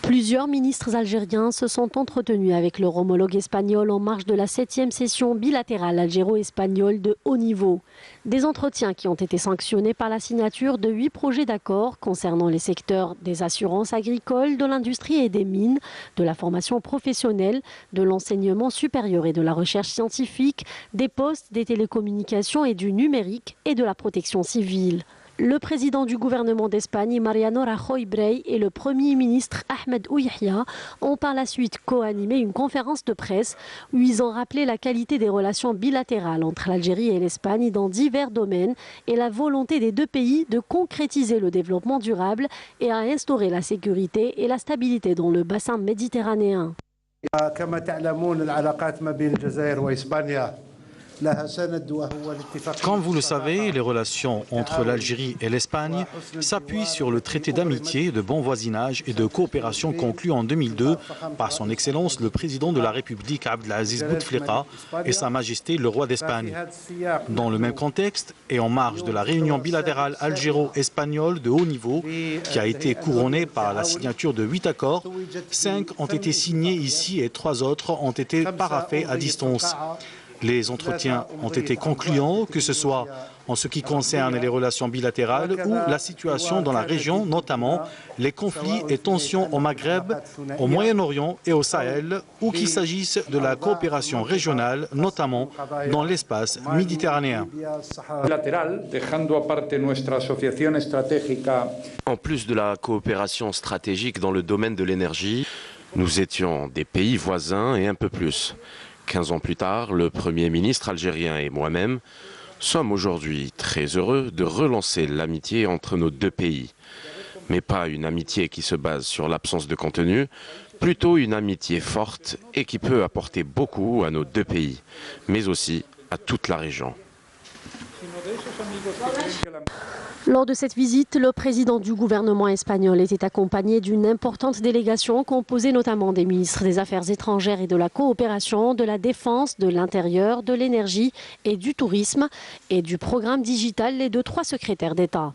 Plusieurs ministres algériens se sont entretenus avec leur homologue espagnol en marge de la 7e session bilatérale algéro-espagnole de haut niveau. Des entretiens qui ont été sanctionnés par la signature de 8 projets d'accord concernant les secteurs des assurances agricoles, de l'industrie et des mines, de la formation professionnelle, de l'enseignement supérieur et de la recherche scientifique, des postes, des télécommunications et du numérique et de la protection civile. Le président du gouvernement d'Espagne, Mariano Rajoy Brey, et le premier ministre Ahmed Ouyahia ont par la suite co-animé une conférence de presse où ils ont rappelé la qualité des relations bilatérales entre l'Algérie et l'Espagne dans divers domaines et la volonté des deux pays de concrétiser le développement durable et à instaurer la sécurité et la stabilité dans le bassin méditerranéen. Comme vous le savez, les relations entre l'Algérie et l'Espagne s'appuient sur le traité d'amitié, de bon voisinage et de coopération conclu en 2002 par son Excellence le président de la République Abdelaziz Bouteflika et Sa Majesté le roi d'Espagne. Dans le même contexte et en marge de la réunion bilatérale algéro-espagnole de haut niveau qui a été couronnée par la signature de 8 accords, 5 ont été signés ici et 3 autres ont été paraphés à distance. Les entretiens ont été concluants, que ce soit en ce qui concerne les relations bilatérales ou la situation dans la région, notamment les conflits et tensions au Maghreb, au Moyen-Orient et au Sahel, ou qu'il s'agisse de la coopération régionale, notamment dans l'espace méditerranéen. En plus de la coopération stratégique dans le domaine de l'énergie, nous étions des pays voisins et un peu plus. 15 ans plus tard, le Premier ministre algérien et moi-même sommes aujourd'hui très heureux de relancer l'amitié entre nos deux pays. Mais pas une amitié qui se base sur l'absence de contenu, plutôt une amitié forte et qui peut apporter beaucoup à nos deux pays, mais aussi à toute la région. Lors de cette visite, le président du gouvernement espagnol était accompagné d'une importante délégation composée notamment des ministres des Affaires étrangères et de la coopération, de la défense, de l'intérieur, de l'énergie et du tourisme et du programme digital et de 3 secrétaires d'État.